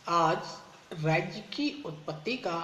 आज राज्य की उत्पत्ति का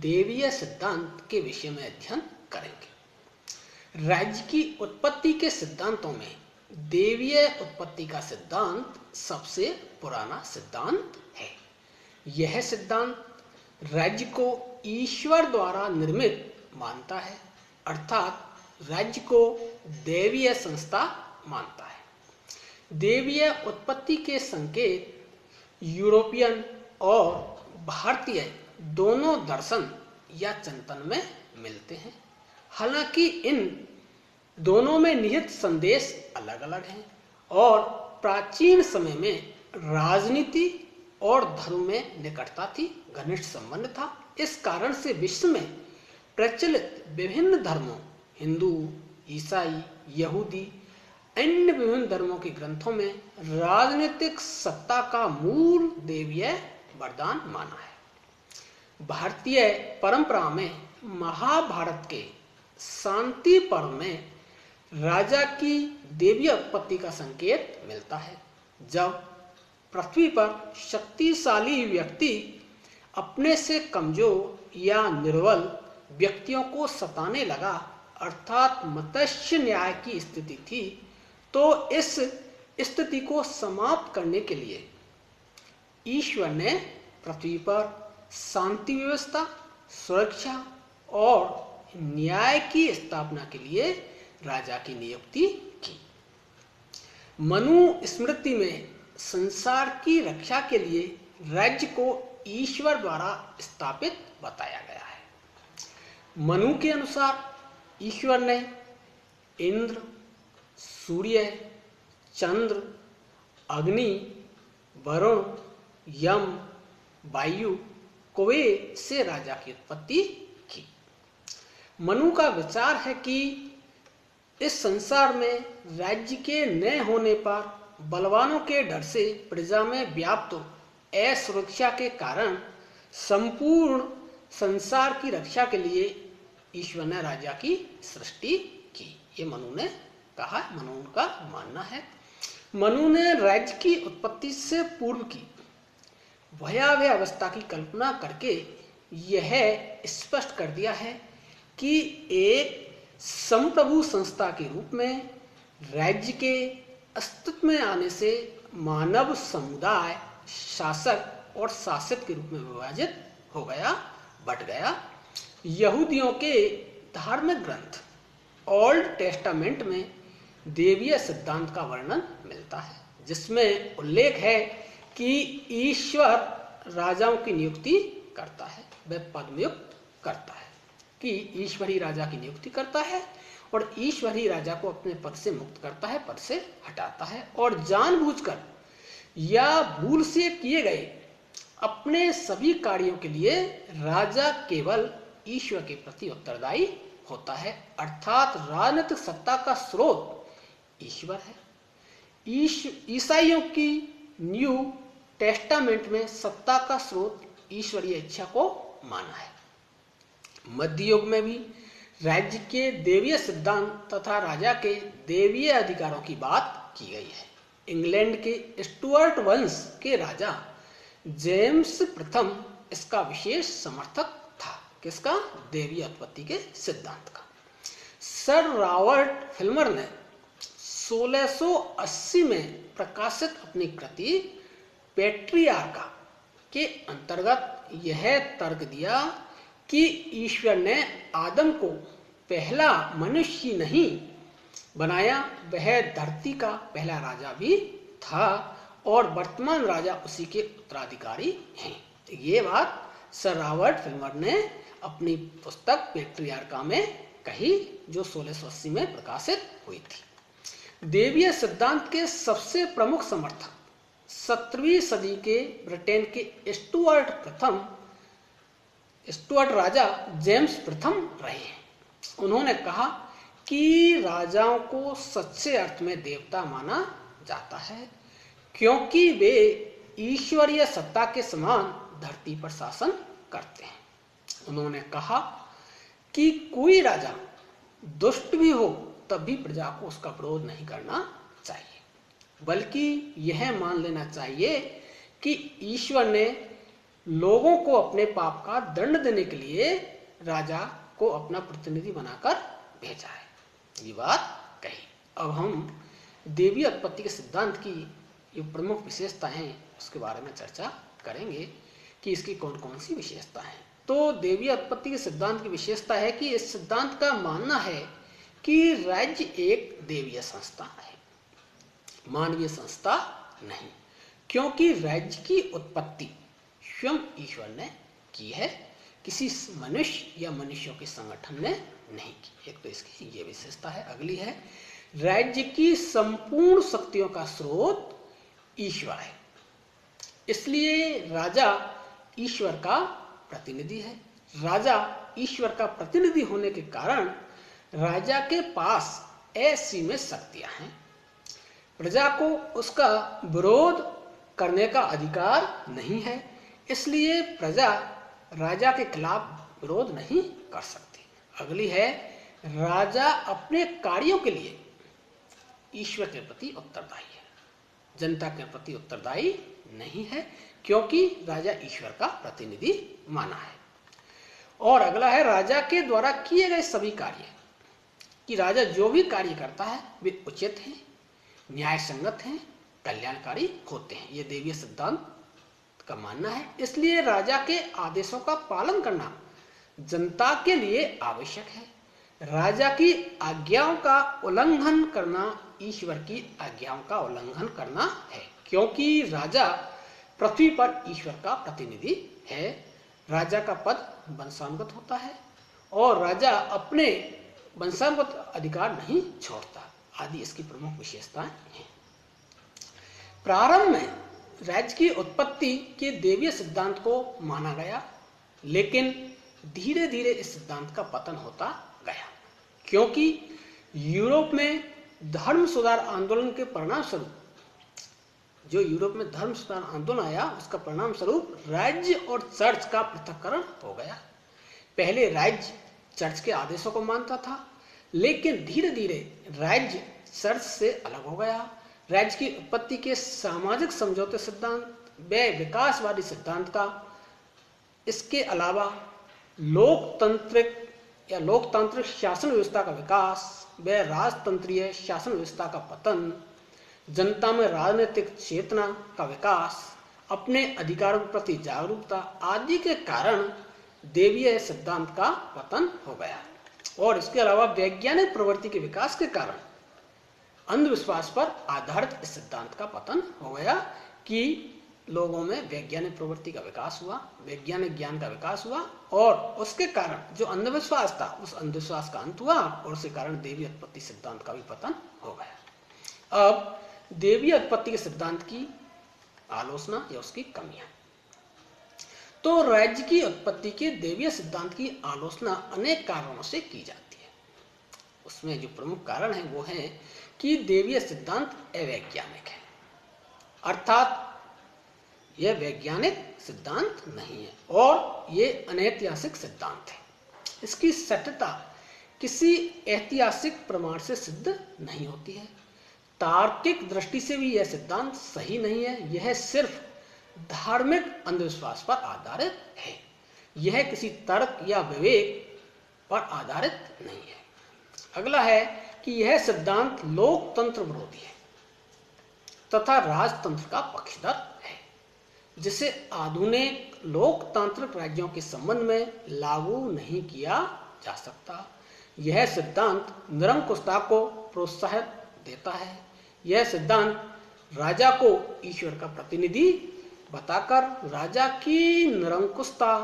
देवीय सिद्धांत के विषय में अध्ययन करेंगे। राज्य की उत्पत्ति के सिद्धांतों में देवीय उत्पत्ति का सिद्धांत सबसे पुराना सिद्धांत है। यह सिद्धांत राज्य को ईश्वर द्वारा निर्मित मानता है, अर्थात राज्य को देवीय संस्था मानता है। देवीय उत्पत्ति के संकेत यूरोपियन और भारतीय दोनों दर्शन या चिंतन में मिलते हैं। हालांकि इन दोनों में निहित संदेश अलग अलग हैं और प्राचीन समय में राजनीति और धर्म में निकटता थी, घनिष्ठ संबंध था। इस कारण से विश्व में प्रचलित विभिन्न धर्मों, हिंदू, ईसाई, यहूदी, अन्य विभिन्न धर्मों के ग्रंथों में राजनीतिक सत्ता का मूल देवीय वरदान माना है। भारतीय परंपरा में महाभारत के शांति पर्व में राजा की देवीय उत्पत्ति का संकेत मिलता है। जब पृथ्वी पर शक्तिशाली व्यक्ति अपने से कमजोर या निर्बल व्यक्तियों को सताने लगा, अर्थात मत्स्य न्याय की स्थिति थी, तो इस स्थिति को समाप्त करने के लिए ईश्वर ने पृथ्वी पर शांति व्यवस्था, सुरक्षा और न्याय की स्थापना के लिए राजा की नियुक्ति की। मनु स्मृति में संसार की रक्षा के लिए राज्य को ईश्वर द्वारा स्थापित बताया गया है। मनु के अनुसार ईश्वर ने इंद्र, सूर्य, चंद्र, अग्नि, वरुण, यम, वायु, कुबेर से राजा की उत्पत्ति की। मनु का विचार है कि इस संसार में राज्य के न होने पर बलवानों के डर से प्रजा में व्याप्त असुरक्षा के कारण संपूर्ण संसार की रक्षा के लिए ईश्वर ने राजा की सृष्टि की। ये मनु ने कहा, मनु का मानना है। मनु ने राज्य की उत्पत्ति से पूर्व की भयावह अवस्था की कल्पना करके यह स्पष्ट कर दिया है कि एक संप्रभु संस्था के रूप में राज्य के अस्तित्व में आने से मानव समुदाय शासक और शासित के रूप में विभाजित हो गया, बट गया। यहूदियों के धार्मिक ग्रंथ ओल्ड टेस्टामेंट में देवीय सिद्धांत का वर्णन मिलता है, जिसमें उल्लेख है कि ईश्वर राजाओं की नियुक्ति करता है, वह पद नियुक्त करता है, कि ईश्वर ही राजा की नियुक्ति करता है और ईश्वर ही राजा को अपने पद से मुक्त करता है, पद से हटाता है। और जानबूझकर या भूल से किए गए अपने सभी कार्यों के लिए राजा केवल ईश्वर के प्रति उत्तरदायी होता है, अर्थात राजनीतिक सत्ता का स्रोत ईश्वर है। ईसाइयों की न्यू टेस्टामेंट में सत्ता का स्रोत ईश्वरीय इच्छा को माना है। मध्य युग में भी राज्य के देवीय सिद्धांत तथा राजा के देवीय अधिकारों की बात की गई है। इंग्लैंड के स्टुअर्ट वंश के राजा जेम्स प्रथम इसका विशेष समर्थक था। किसका? देवीय उत्पत्ति के सिद्धांत का। सर रॉबर्ट फिल्मर ने 1680 में प्रकाशित अपनी कृति पैट्रियार्का के अंतर्गत यह तर्क दिया कि ईश्वर ने आदम को पहला मनुष्य नहीं बनाया, वह धरती का पहला राजा भी था और वर्तमान राजा उसी के उत्तराधिकारी हैं। ये बात सर रॉबर्ट फिल्मर ने अपनी पुस्तक पैट्रियार्का में कही, जो 1680 में प्रकाशित हुई थी। देवीय सिद्धांत के सबसे प्रमुख समर्थक 17वीं सदी के ब्रिटेन के स्टुअर्ट राजा जेम्स प्रथम रहे हैं। उन्होंने कहा कि राजाओं को सच्चे अर्थ में देवता माना जाता है, क्योंकि वे ईश्वरीय सत्ता के समान धरती पर शासन करते हैं। उन्होंने कहा कि कोई राजा दुष्ट भी हो तब भी प्रजा को उसका विरोध नहीं करना चाहिए, बल्कि यह मान लेना चाहिए कि ईश्वर ने लोगों को अपने पाप का दंड देने के लिए राजा को अपना प्रतिनिधि बनाकर भेजा है। ये बात कही। अब हम देवी उत्पत्ति के सिद्धांत की जो प्रमुख विशेषताएं हैं उसके बारे में चर्चा करेंगे कि इसकी कौन कौन सी विशेषता है। तो देवी उत्पत्ति के सिद्धांत की विशेषता है कि इस सिद्धांत का मानना है कि राज्य एक देवीय संस्था है, मानवीय संस्था नहीं, क्योंकि राज्य की उत्पत्ति स्वयं ईश्वर ने की है, किसी मनुष्य या मनुष्यों के संगठन ने नहीं की। एक तो इसकी ये विशेषता है। अगली है, राज्य की संपूर्ण शक्तियों का स्रोत ईश्वर है, इसलिए राजा ईश्वर का प्रतिनिधि है। राजा ईश्वर का प्रतिनिधि होने के कारण राजा के पास असीमित शक्तियां हैं। प्रजा को उसका विरोध करने का अधिकार नहीं है, इसलिए प्रजा राजा के खिलाफ विरोध नहीं कर सकती। अगली है, राजा अपने कार्यों के लिए ईश्वर के प्रति उत्तरदायी है, जनता के प्रति उत्तरदायी नहीं है, क्योंकि राजा ईश्वर का प्रतिनिधि माना है। और अगला है, राजा के द्वारा किए गए सभी कार्य, कि राजा जो भी कार्य करता है वे उचित हैं, न्याय संगत हैं, कल्याणकारी होते हैं। ये देवीय सिद्धांत का मानना है। इसलिए राजा के आदेशों का पालन करना जनता के लिए आवश्यक है। राजा की आज्ञाओं का उल्लंघन करना ईश्वर की आज्ञाओं का उल्लंघन करना है, क्योंकि राजा पृथ्वी पर ईश्वर का प्रतिनिधि है। राजा का पद वंशानुगत होता है और राजा अपने वंशानुगत अधिकार नहीं छोड़ता, आदि इसकी प्रमुख विशेषताएं हैं। प्रारंभ में राज्य की उत्पत्ति के देवीय सिद्धांत को माना गया, लेकिन धीरे धीरे इस सिद्धांत का पतन होता गया, क्योंकि यूरोप में धर्म सुधार आंदोलन के परिणाम स्वरूप, जो यूरोप में धर्म सुधार आंदोलन आया उसका परिणाम स्वरूप राज्य और चर्च का पृथक्करण हो गया। पहले राज्य चर्च के आदेशों को मानता था, लेकिन धीरे धीरे राज्य चर्च से अलग हो गया। राज्य की उत्पत्ति के सामाजिक समझौते सिद्धांत व विकासवादी सिद्धांत का, इसके अलावा लोकतांत्रिक शासन व्यवस्था का विकास व राजतंत्रीय शासन व्यवस्था का पतन, जनता में राजनीतिक चेतना का विकास, अपने अधिकारों के प्रति जागरूकता आदि के कारण देवीय सिद्धांत का पतन हो गया। और इसके अलावा वैज्ञानिक प्रवृत्ति के विकास के कारण अंधविश्वास पर आधारित इस सिद्धांत का पतन हो गया, कि लोगों में वैज्ञानिक प्रवृत्ति का विकास हुआ, वैज्ञानिक ज्ञान का विकास हुआ, और उसके कारण जो अंधविश्वास था उस अंधविश्वास का अंत हुआ, और उसके कारण देवी उत्पत्ति सिद्धांत का भी पतन हो गया। अब देवी उत्पत्ति के सिद्धांत की आलोचना या उसकी कमियां। तो राज्य की उत्पत्ति के देवीय सिद्धांत की आलोचना अनेक कारणों से की जाती है। उसमें जो प्रमुख कारण है वो है कि देवीय सिद्धांत अवैज्ञानिक है, अर्थात यह वैज्ञानिक सिद्धांत नहीं है और ये अनैतिहासिक सिद्धांत है। इसकी सत्यता किसी ऐतिहासिक प्रमाण से सिद्ध नहीं होती है। तार्किक दृष्टि से भी यह सिद्धांत सही नहीं है। यह सिर्फ धार्मिक अंधविश्वास पर आधारित है, यह किसी तर्क या विवेक पर आधारित नहीं है। अगला है कि यह सिद्धांत लोकतंत्र विरोधी है तथा राजतंत्र का पक्षधर है, जिसे आधुनिक लोकतांत्रिक राज्यों के संबंध में लागू नहीं किया जा सकता। यह सिद्धांत निरंकुशता को प्रोत्साहन देता है। यह सिद्धांत राजा को ईश्वर का प्रतिनिधि बताकर राजा की निरंकुशता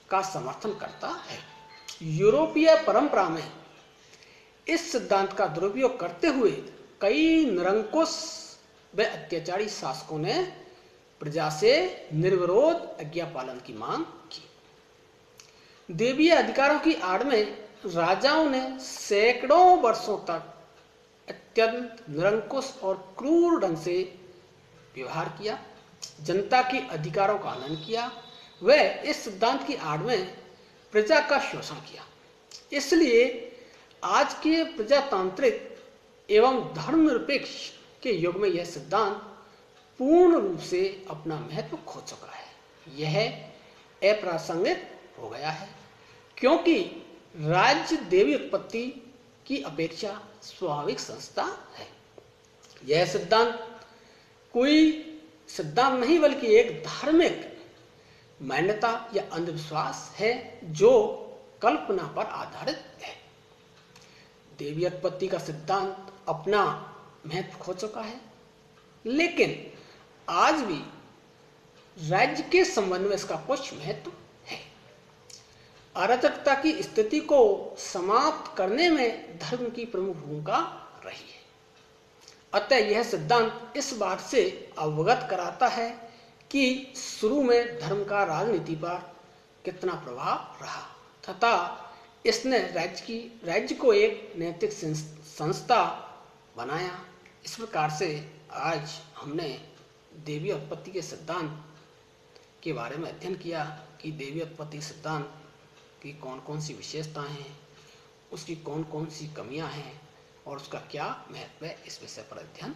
का समर्थन करता है। यूरोपीय परंपरा में इस सिद्धांत का दुरुपयोग करते हुए कई निरंकुश व अत्याचारी शासकों ने प्रजा से निर्विरोध आज्ञा पालन की मांग की। देवीय अधिकारों की आड़ में राजाओं ने सैकड़ों वर्षों तक अत्यंत निरंकुश और क्रूर ढंग से व्यवहार किया, जनता के अधिकारों का हनन किया, व इस सिद्धांत की आड़ में प्रजा का शोषण किया। इसलिए आज के प्रजातांत्रिक एवं धर्मनिरपेक्ष के युग में यह सिद्धांत पूर्ण रूप से अपना महत्व खो चुका है। यह अप्रासंगिक हो गया है, क्योंकि राज्य देवी उत्पत्ति की अपेक्षा स्वाभाविक संस्था है। यह सिद्धांत कोई सिद्धांत नहीं बल्कि एक धार्मिक मान्यता या अंधविश्वास है जो कल्पना पर आधारित है। देवी उत्पत्ति का सिद्धांत अपना महत्व खो चुका है, लेकिन आज भी राज्य के संबंध में इसका कुछ महत्व है। अराजकता की स्थिति को समाप्त करने में धर्म की प्रमुख भूमिका रही है। अतः यह सिद्धांत इस बात से अवगत कराता है कि शुरू में धर्म का राजनीति पर कितना प्रभाव रहा तथा इसने राज्य को एक नैतिक संस्था बनाया। इस प्रकार से आज हमने देवी उत्पत्ति के सिद्धांत के बारे में अध्ययन किया कि देवी उत्पत्ति सिद्धांत की कौन कौन सी विशेषताएं हैं, उसकी कौन कौन सी कमियां हैं और उसका क्या महत्व है। इस विषय पर अध्ययन